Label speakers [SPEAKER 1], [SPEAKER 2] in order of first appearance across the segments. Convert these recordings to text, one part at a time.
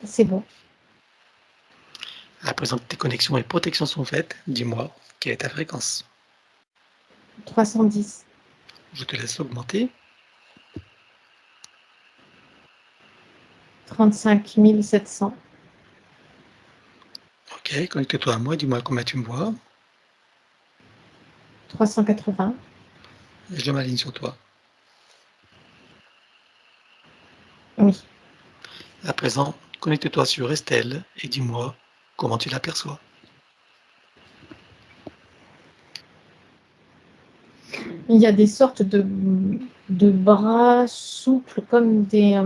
[SPEAKER 1] C'est bon.
[SPEAKER 2] À présent que tes connexions et protections sont faites, dis-moi quelle est ta fréquence.
[SPEAKER 1] 310.
[SPEAKER 2] Je te laisse augmenter.
[SPEAKER 1] 35 700.
[SPEAKER 2] Ok, connecte-toi à moi, dis-moi combien tu me vois.
[SPEAKER 1] 380.
[SPEAKER 2] Je m'aligne sur toi.
[SPEAKER 1] Oui.
[SPEAKER 2] À présent, connecte-toi sur Estelle et dis-moi comment tu l'aperçois.
[SPEAKER 1] Il y a des sortes de bras souples comme des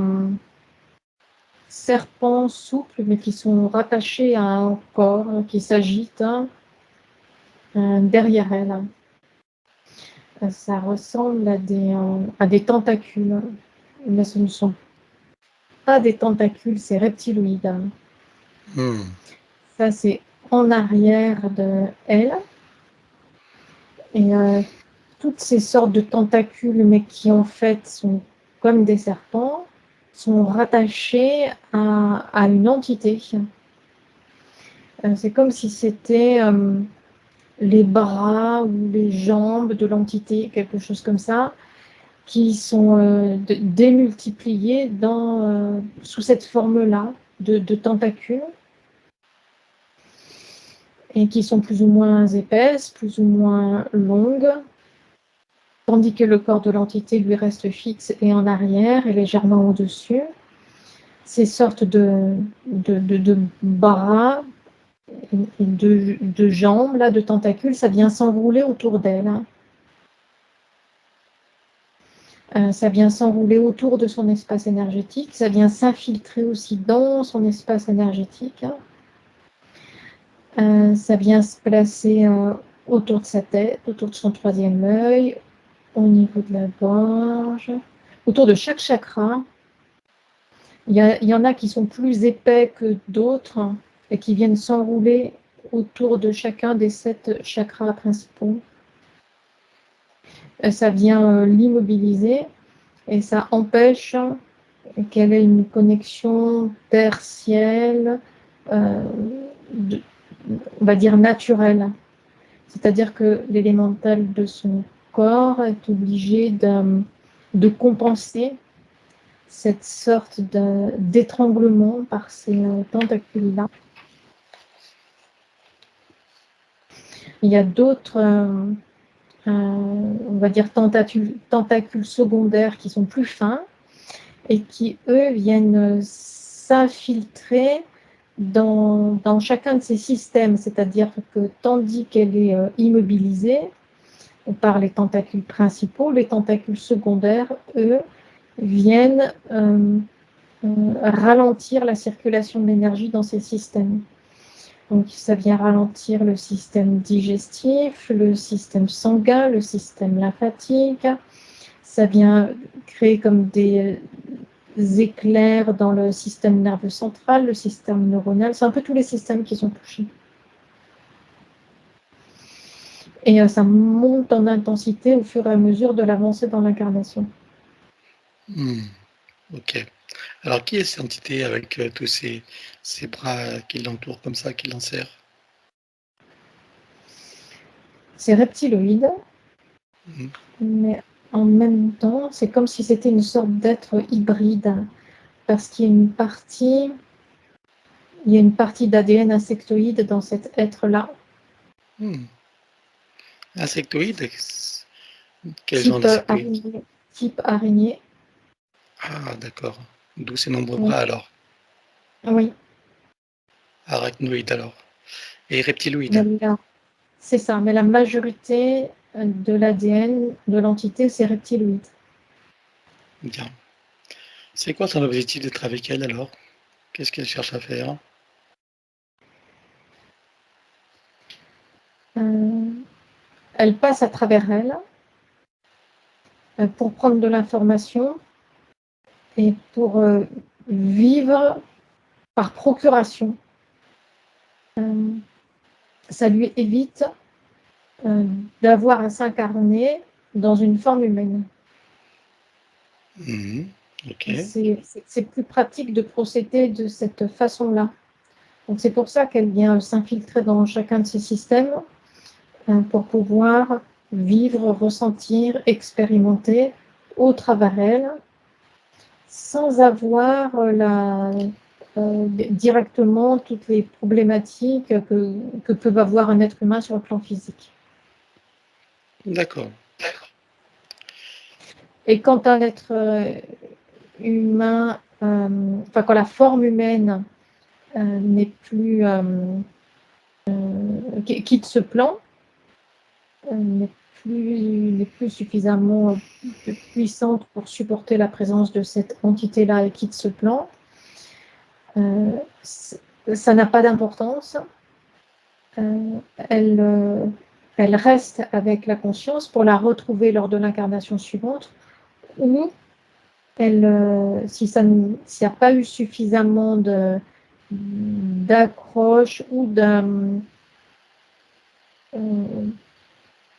[SPEAKER 1] serpents souples, mais qui sont rattachés à un corps qui s'agite derrière elle. Ça ressemble à des tentacules, mais ce ne sont pas des tentacules, c'est reptiloïde. Ça, c'est en arrière de elle. Et toutes ces sortes de tentacules, mais qui en fait sont comme des serpents, sont rattachés à une entité. C'est comme si c'était les bras ou les jambes de l'entité, quelque chose comme ça, qui sont démultipliés sous cette forme-là de tentacules et qui sont plus ou moins épaisses, plus ou moins longues, tandis que le corps de l'entité lui reste fixe et en arrière et légèrement au-dessus. Ces sortes de bras et de jambes, là, de tentacules, ça vient s'enrouler autour d'elle. Ça vient s'enrouler autour de son espace énergétique, ça vient s'infiltrer aussi dans son espace énergétique. Ça vient se placer autour de sa tête, autour de son troisième œil, au niveau de la gorge, autour de chaque chakra. Il y en a qui sont plus épais que d'autres et qui viennent s'enrouler autour de chacun des 7 chakras principaux. Ça vient l'immobiliser et ça empêche qu'elle ait une connexion terre-ciel, euh, on va dire naturelle. C'est-à-dire que l'élémental de son corps est obligé de compenser cette sorte d'étranglement par ces tentacules-là. Il y a d'autres, on va dire, tentacules secondaires qui sont plus fins et qui, eux, viennent s'infiltrer dans chacun de ces systèmes. C'est-à-dire que tandis qu'elle est immobilisée par les tentacules principaux, les tentacules secondaires, eux, viennent ralentir la circulation de l'énergie dans ces systèmes. Donc, ça vient ralentir le système digestif, le système sanguin, le système lymphatique. Ça vient créer comme des éclairs dans le système nerveux central, le système neuronal. C'est un peu tous les systèmes qui sont touchés. Et ça monte en intensité au fur et à mesure de l'avancée dans l'incarnation.
[SPEAKER 2] Ok. Alors, qui est cette entité avec tous ces bras qui l'entourent comme ça, qui l'enserrent?
[SPEAKER 1] C'est reptiloïde, mais en même temps, c'est comme si c'était une sorte d'être hybride, parce qu'il y a une partie d'ADN insectoïde dans cet être-là.
[SPEAKER 2] Insectoïde? Quel genre d'insectoïde?
[SPEAKER 1] Type araignée.
[SPEAKER 2] Ah, d'accord. D'où ces nombreux
[SPEAKER 1] Oui.
[SPEAKER 2] bras alors?
[SPEAKER 1] Oui.
[SPEAKER 2] Arachnoïde alors. Et reptiloïde?
[SPEAKER 1] C'est ça, mais la majorité de l'ADN de l'entité, c'est reptiloïde.
[SPEAKER 2] Bien. C'est quoi son objectif d'être avec elle alors? Qu'est-ce qu'elle cherche à faire?
[SPEAKER 1] Elle passe à travers elle pour prendre de l'information et pour vivre par procuration. Ça lui évite d'avoir à s'incarner dans une forme humaine.
[SPEAKER 2] Ok.
[SPEAKER 1] C'est plus pratique de procéder de cette façon-là. Donc c'est pour ça qu'elle vient s'infiltrer dans chacun de ces systèmes pour pouvoir vivre, ressentir, expérimenter au travers elle, sans avoir directement toutes les problématiques que peut avoir un être humain sur le plan physique.
[SPEAKER 2] D'accord.
[SPEAKER 1] Et quand un être humain, quand la forme humaine n'est plus quitte ce plan, n'est plus suffisamment puissante pour supporter la présence de cette entité-là et quitte ce plan, ça n'a pas d'importance. Elle reste avec la conscience pour la retrouver lors de l'incarnation suivante, ou si ça n'y a pas eu suffisamment d'accroche ou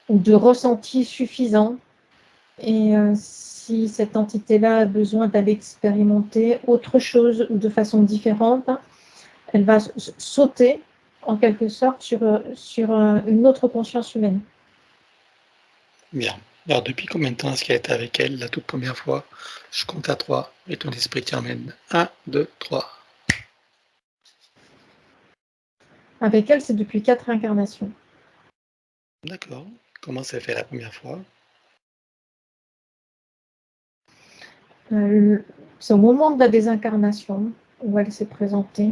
[SPEAKER 1] de ressenti suffisant, et si cette entité-là a besoin d'aller expérimenter autre chose ou de façon différente, elle va sauter en quelque sorte sur une autre conscience humaine.
[SPEAKER 2] Bien. Alors, depuis combien de temps est-ce qu'elle était avec elle la toute première fois? Je compte à 3 et ton esprit t'y emmène. 1, 2, 3.
[SPEAKER 1] Avec elle, c'est depuis 4 incarnations.
[SPEAKER 2] D'accord. Comment s'est fait la première fois?
[SPEAKER 1] C'est au moment de la désincarnation où elle s'est présentée.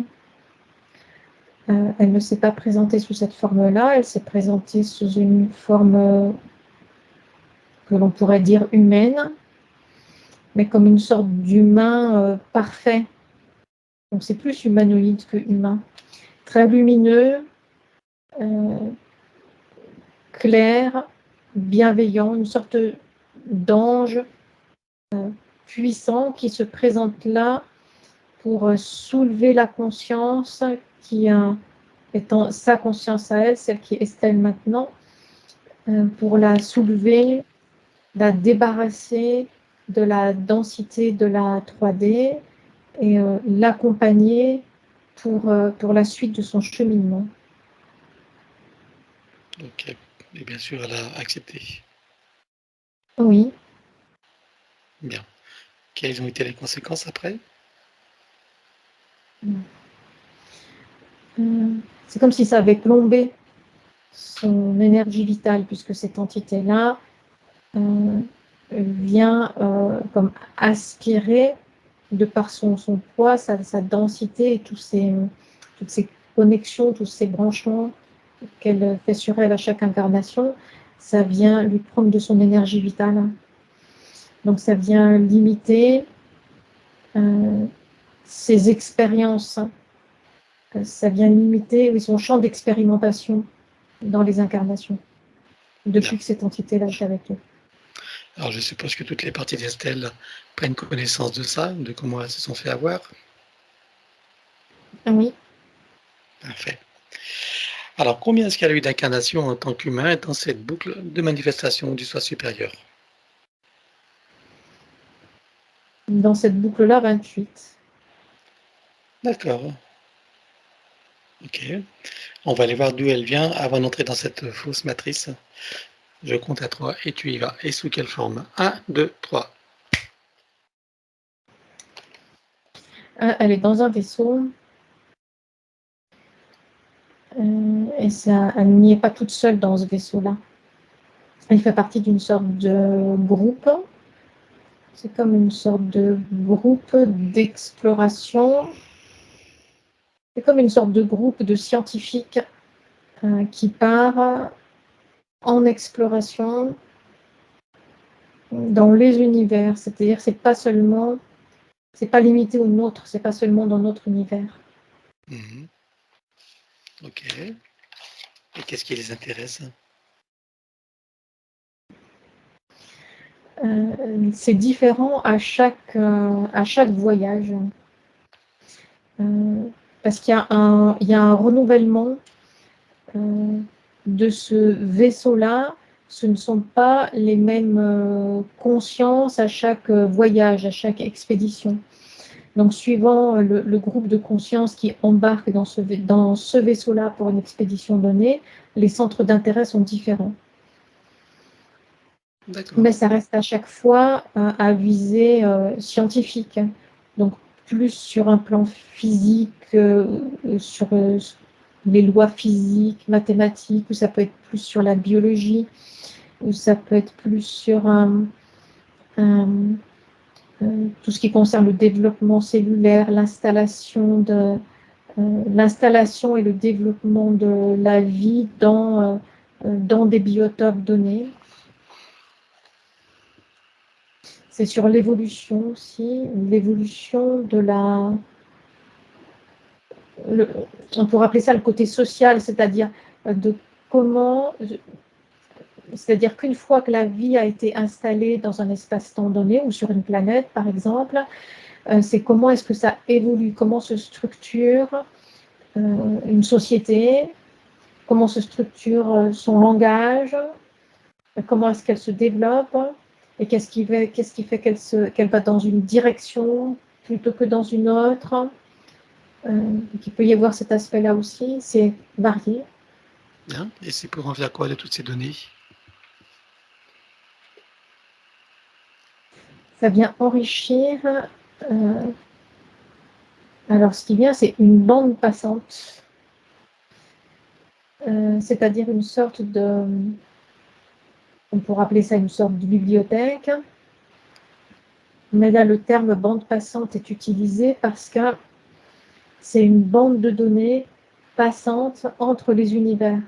[SPEAKER 1] Elle ne s'est pas présentée sous cette forme-là, elle s'est présentée sous une forme que l'on pourrait dire humaine, mais comme une sorte d'humain parfait. Donc c'est plus humanoïde que humain. Très lumineux, clair, bienveillant, une sorte d'ange puissant qui se présente là pour soulever la conscience qui étant sa conscience à elle, celle qui est Estelle maintenant, pour la soulever, la débarrasser de la densité de la 3D et l'accompagner pour la suite de son cheminement.
[SPEAKER 2] Ok. Et bien sûr, elle a accepté.
[SPEAKER 1] Oui.
[SPEAKER 2] Bien. Quelles ont été les conséquences après?
[SPEAKER 1] C'est comme si ça avait plombé son énergie vitale, puisque cette entité-là vient comme aspirer, de par son poids, sa densité et toutes ces connexions, tous ces branchements qu'elle fait sur elle à chaque incarnation, ça vient lui prendre de son énergie vitale. Donc ça vient limiter ses expériences, ça vient limiter son champ d'expérimentation dans les incarnations,
[SPEAKER 2] Bien.
[SPEAKER 1] depuis que cette entité-là est avec elle.
[SPEAKER 2] Alors, je suppose que toutes les parties d'Estelle prennent connaissance de ça, de comment elles se sont fait avoir.
[SPEAKER 1] Oui.
[SPEAKER 2] Parfait. Alors, combien est-ce qu'elle a eu d'incarnations en tant qu'humain dans cette boucle de manifestation du soi supérieur?
[SPEAKER 1] Dans cette boucle-là, 28.
[SPEAKER 2] D'accord. Ok. On va aller voir d'où elle vient avant d'entrer dans cette fausse matrice. Je compte à 3 et tu y vas. Et sous quelle forme? 1, 2, 3.
[SPEAKER 1] Elle est dans un vaisseau. Et ça, elle n'y est pas toute seule dans ce vaisseau-là. Elle fait partie d'une sorte de groupe. C'est comme une sorte de groupe d'exploration. C'est comme une sorte de groupe de scientifiques qui part en exploration dans les univers. C'est-à-dire, c'est pas limité au nôtre, c'est pas seulement dans notre univers.
[SPEAKER 2] Mhm. Ok. Et qu'est-ce qui les intéresse?
[SPEAKER 1] C'est différent à chaque voyage. Parce qu'il y a un renouvellement de ce vaisseau-là ce ne sont pas les mêmes consciences à chaque voyage, à chaque expédition. Donc, suivant le groupe de conscience qui embarque dans ce vaisseau-là pour une expédition donnée, les centres d'intérêt sont différents. Mais ça reste à chaque fois à visée scientifique. Donc, plus sur un plan physique, sur les lois physiques, mathématiques, ou ça peut être plus sur la biologie, ou ça peut être plus sur tout ce qui concerne le développement cellulaire, l'installation et le développement de la vie dans des biotopes donnés. C'est sur l'évolution aussi, l'évolution de on pourrait appeler ça le côté social, c'est-à-dire de comment, c'est-à-dire qu'une fois que la vie a été installée dans un espace-temps donné ou sur une planète, par exemple, c'est comment est-ce que ça évolue, comment se structure une société, comment se structure son langage, comment est-ce qu'elle se développe, et qu'est-ce qui fait qu'elle va dans une direction plutôt que dans une autre. Il peut y avoir cet aspect-là aussi, c'est varié.
[SPEAKER 2] Bien. Et c'est pour en faire quoi de toutes ces données?
[SPEAKER 1] Ça vient enrichir. Alors, ce qui vient, c'est une bande passante, c'est-à-dire une sorte de, on pourrait appeler ça une sorte de bibliothèque, mais là, le terme bande passante est utilisé parce que c'est une bande de données passante entre les univers.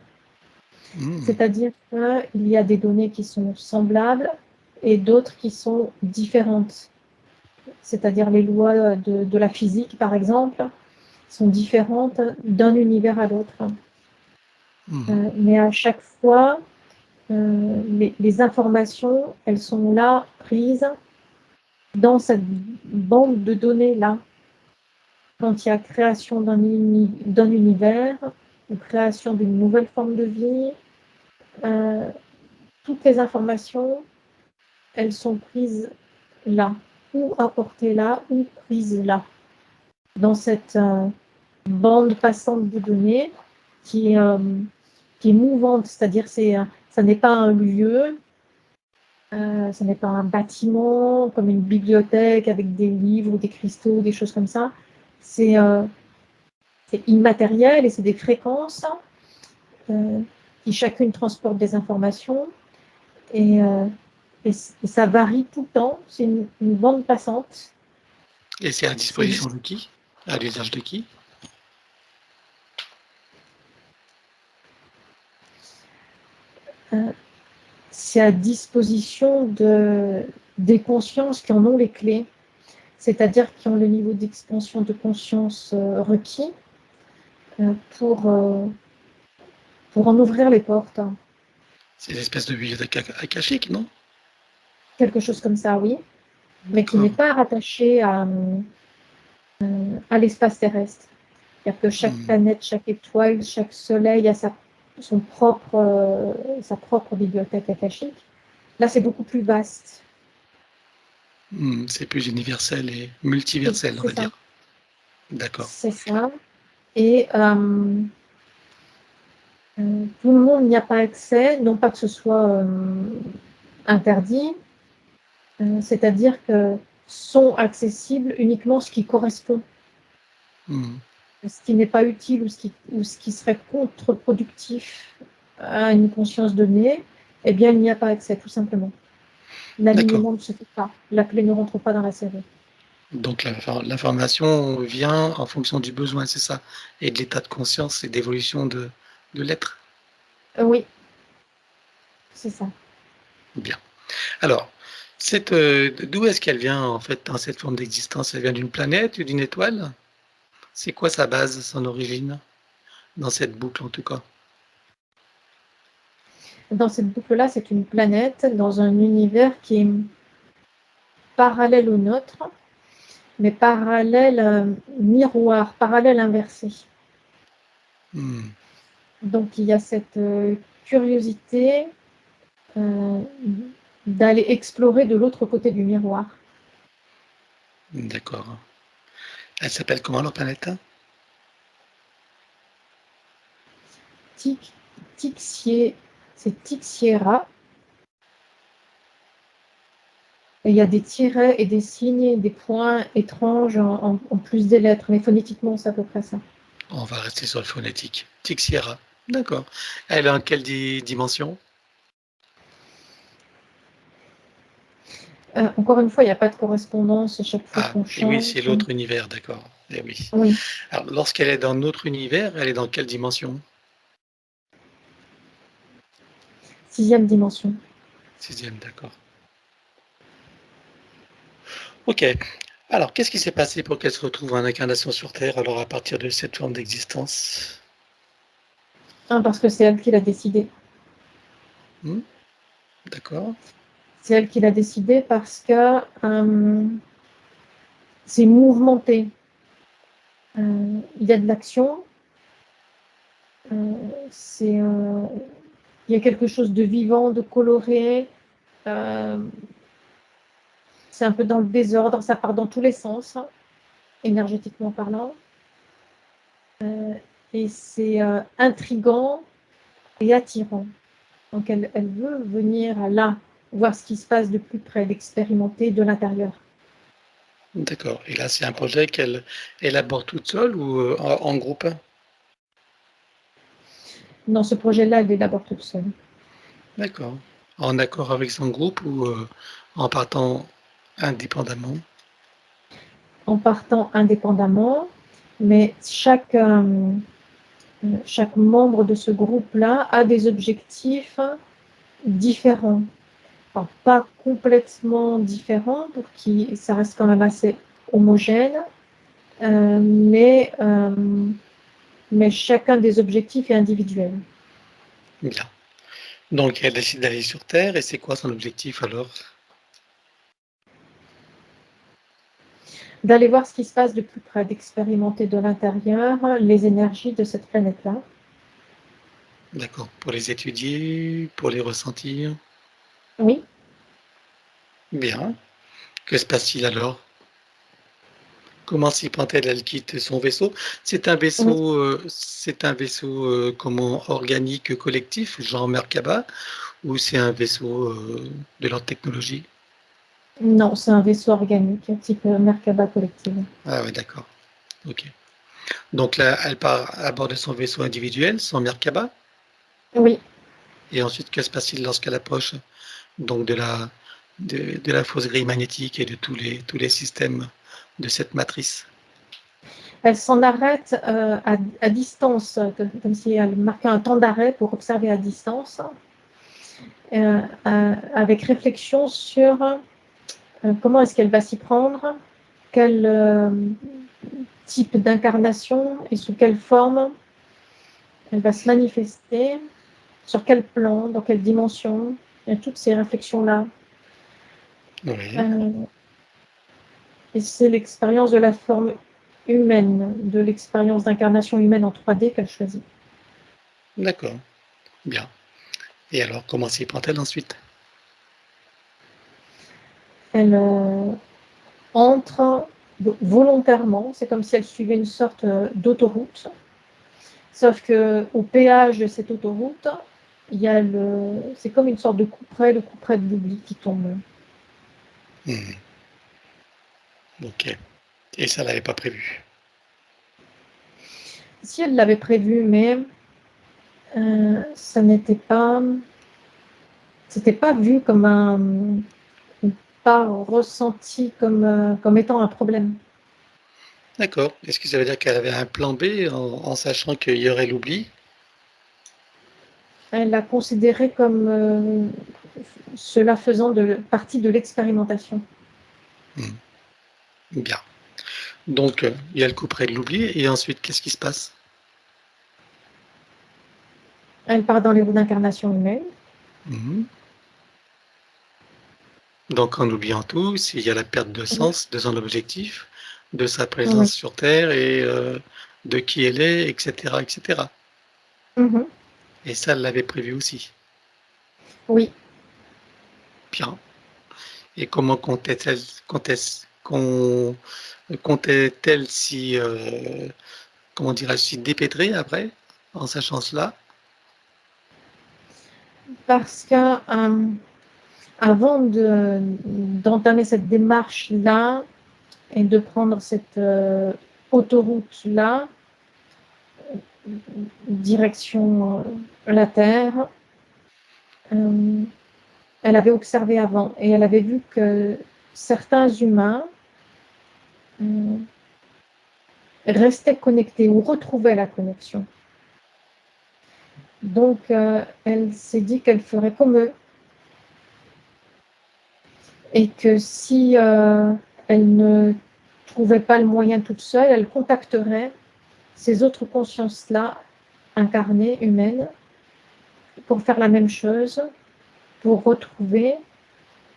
[SPEAKER 1] C'est-à-dire qu'il y a des données qui sont semblables et d'autres qui sont différentes. C'est-à-dire les lois de la physique, par exemple, sont différentes d'un univers à l'autre. Mais à chaque fois, les informations, elles sont là, prises dans cette bande de données-là. Quand il y a création d'un univers, ou création d'une nouvelle forme de vie, toutes les informations, elles sont prises là, ou apportées là, ou prises là, dans cette bande passante de données qui est mouvante, c'est-à-dire ça n'est pas un lieu, ce n'est pas un bâtiment comme une bibliothèque avec des livres ou des cristaux, des choses comme ça. C'est immatériel et c'est des fréquences qui chacune transportent des informations et ça varie tout le temps. C'est une bande passante.
[SPEAKER 2] Et c'est à disposition de qui? À l'usage de qui?
[SPEAKER 1] C'est à disposition des consciences qui en ont les clés, c'est-à-dire qui ont le niveau d'expansion de conscience requis pour en ouvrir les portes.
[SPEAKER 2] C'est une espèce de bibliothèque akashique, non?
[SPEAKER 1] Quelque chose comme ça, oui, mais qui n'est pas rattaché à l'espace terrestre. C'est-à-dire que chaque planète, chaque étoile, chaque soleil a sa propre bibliothèque akashique. Là, c'est beaucoup plus vaste.
[SPEAKER 2] C'est plus universel et multiversel, on va dire. D'accord.
[SPEAKER 1] C'est ça. Et tout le monde n'y a pas accès, non pas que ce soit interdit, c'est-à-dire que sont accessibles uniquement ce qui correspond. Ce qui n'est pas utile ou ce qui serait contre-productif à une conscience donnée, eh bien, il n'y a pas accès, tout simplement. L'alignement ne se fait pas. La clé ne rentre pas dans la série.
[SPEAKER 2] Donc l'information vient en fonction du besoin, c'est ça? Et de l'état de conscience et d'évolution de l'être?
[SPEAKER 1] Oui, c'est ça.
[SPEAKER 2] Bien. Alors, d'où est-ce qu'elle vient, en fait, dans cette forme d'existence? Elle vient d'une planète ou d'une étoile? C'est quoi sa base, son origine? Dans cette boucle, en tout cas.
[SPEAKER 1] Dans cette boucle-là, c'est une planète dans un univers qui est parallèle au nôtre, mais parallèle miroir, parallèle inversé. Donc il y a cette curiosité d'aller explorer de l'autre côté du miroir.
[SPEAKER 2] D'accord. Elle s'appelle comment leur planète?
[SPEAKER 1] C'est Tixiera. Et il y a des tirets et des signes, des points étranges en plus des lettres, mais phonétiquement, c'est à peu près ça.
[SPEAKER 2] On va rester sur le phonétique. Tixiera. D'accord. Elle est en quelle dimension?
[SPEAKER 1] Encore une fois, il n'y a pas de correspondance à chaque fois
[SPEAKER 2] Ah,
[SPEAKER 1] qu'on
[SPEAKER 2] et oui, c'est
[SPEAKER 1] change.
[SPEAKER 2] l'autre univers, d'accord. Eh oui.
[SPEAKER 1] Oui,
[SPEAKER 2] Alors, lorsqu'elle est dans notre univers, elle est dans quelle dimension?
[SPEAKER 1] 6e dimension.
[SPEAKER 2] 6e, d'accord. Ok. Alors, qu'est-ce qui s'est passé pour qu'elle se retrouve en incarnation sur Terre, alors à partir de cette forme d'existence?
[SPEAKER 1] Parce que c'est elle qui l'a décidé.
[SPEAKER 2] D'accord.
[SPEAKER 1] C'est elle qui l'a décidé parce que c'est mouvementé. Il y a de l'action. Il y a quelque chose de vivant, de coloré. C'est un peu dans le désordre, ça part dans tous les sens, énergétiquement parlant. Et c'est intriguant et attirant. Donc elle veut venir là, voir ce qui se passe de plus près, l'expérimenter de l'intérieur.
[SPEAKER 2] D'accord. Et là, c'est un projet qu'elle élabore toute seule ou en groupe?
[SPEAKER 1] Dans ce projet-là, elle est d'abord toute seule.
[SPEAKER 2] D'accord. En accord avec son groupe ou en partant indépendamment?
[SPEAKER 1] En partant indépendamment, mais chaque membre de ce groupe-là a des objectifs différents. Enfin, pas complètement différents, pour que ça reste quand même assez homogène, mais chacun des objectifs est individuel.
[SPEAKER 2] Bien. Donc, elle décide d'aller sur Terre et c'est quoi son objectif alors?
[SPEAKER 1] D'aller voir ce qui se passe de plus près, d'expérimenter de l'intérieur les énergies de cette planète-là.
[SPEAKER 2] D'accord. Pour les étudier, pour les ressentir?
[SPEAKER 1] Oui,
[SPEAKER 2] Bien. Que se passe-t-il alors? Comment s'y prend-elle? Elle quitte son vaisseau?
[SPEAKER 1] oui.
[SPEAKER 2] C'est un vaisseau comment organique collectif, genre Merkaba, ou c'est un vaisseau de leur technologie?
[SPEAKER 1] Non, c'est un vaisseau organique, type Merkaba collective.
[SPEAKER 2] Ah ouais, d'accord. Ok. Donc là, elle part à bord de son vaisseau individuel, son Merkaba,
[SPEAKER 1] Oui,
[SPEAKER 2] et ensuite que se passe-t-il lorsqu'elle approche donc de la fausse grille magnétique et de tous les systèmes de cette matrice?
[SPEAKER 1] elle s'en arrête à distance, comme si elle marquait un temps d'arrêt pour observer à distance, avec réflexion sur comment est-ce qu'elle va s'y prendre, quel type d'incarnation et sous quelle forme elle va se manifester, sur quel plan, dans quelle dimension. Il y a toutes ces réflexions-là.
[SPEAKER 2] Oui,
[SPEAKER 1] Euh, et c'est l'expérience de la forme humaine, de l'expérience d'incarnation humaine en 3D qu'elle choisit.
[SPEAKER 2] d'accord, bien. Et alors, comment s'y prend-elle ensuite?
[SPEAKER 1] Elle entre volontairement, c'est comme si elle suivait une sorte d'autoroute, sauf qu'au péage de cette autoroute, c'est comme une sorte de couperet, le couperet de l'oubli qui tombe.
[SPEAKER 2] Hmm, ok. Et ça, l'avait pas prévu.
[SPEAKER 1] Si elle l'avait prévu, mais ça c'était pas vu comme pas ressenti comme étant un problème.
[SPEAKER 2] D'accord. Est-ce que ça veut dire qu'elle avait un plan B en sachant qu'il y aurait l'oubli?
[SPEAKER 1] Elle l'a considéré comme cela faisant partie de l'expérimentation.
[SPEAKER 2] Hmm, bien. Donc, il y a le coup près de l'oubli, et ensuite, qu'est-ce qui se passe?
[SPEAKER 1] Elle part dans les roues d'incarnation humaine.
[SPEAKER 2] Mhm. Donc, en oubliant tout, s'il y a la perte de sens de son objectif, de sa
[SPEAKER 1] Oui.
[SPEAKER 2] présence sur Terre et de qui elle est, etc., etc.
[SPEAKER 1] Mhm.
[SPEAKER 2] Et ça, elle l'avait prévu aussi.
[SPEAKER 1] Oui.
[SPEAKER 2] Bien. Et comment comptait-elle si, comment dirais-je, si dépêtrée après, en sachant cela?
[SPEAKER 1] Parce que avant d'entamer cette démarche-là et de prendre cette autoroute-là, direction la Terre, elle avait observé avant et elle avait vu que certains humains restaient connectés ou retrouvaient la connexion. Donc, elle s'est dit qu'elle ferait comme eux et que si elle ne trouvait pas le moyen toute seule, elle contacterait ces autres consciences-là, incarnées, humaines, pour faire la même chose, pour retrouver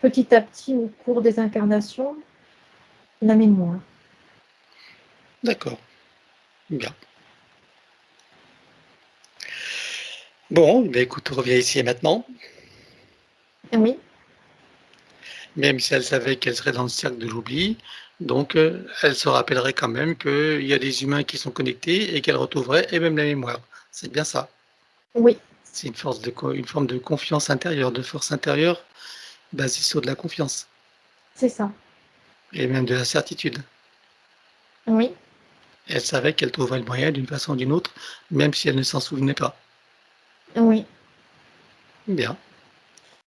[SPEAKER 1] petit à petit au cours des incarnations la mémoire.
[SPEAKER 2] D'accord. Bien. Bon, ben écoute, reviens ici et maintenant.
[SPEAKER 1] Oui,
[SPEAKER 2] Même si elle savait qu'elle serait dans le cercle de l'oubli, donc elle se rappellerait quand même qu'il y a des humains qui sont connectés et qu'elle retrouverait et même la mémoire. C'est bien ça.
[SPEAKER 1] oui,
[SPEAKER 2] C'est une forme de confiance intérieure, de force intérieure basée sur de la confiance
[SPEAKER 1] c'est ça.
[SPEAKER 2] et même de la certitude.
[SPEAKER 1] Oui,
[SPEAKER 2] Elle savait qu'elle trouverait le moyen d'une façon ou d'une autre, même si elle ne s'en souvenait pas.
[SPEAKER 1] oui.
[SPEAKER 2] Bien.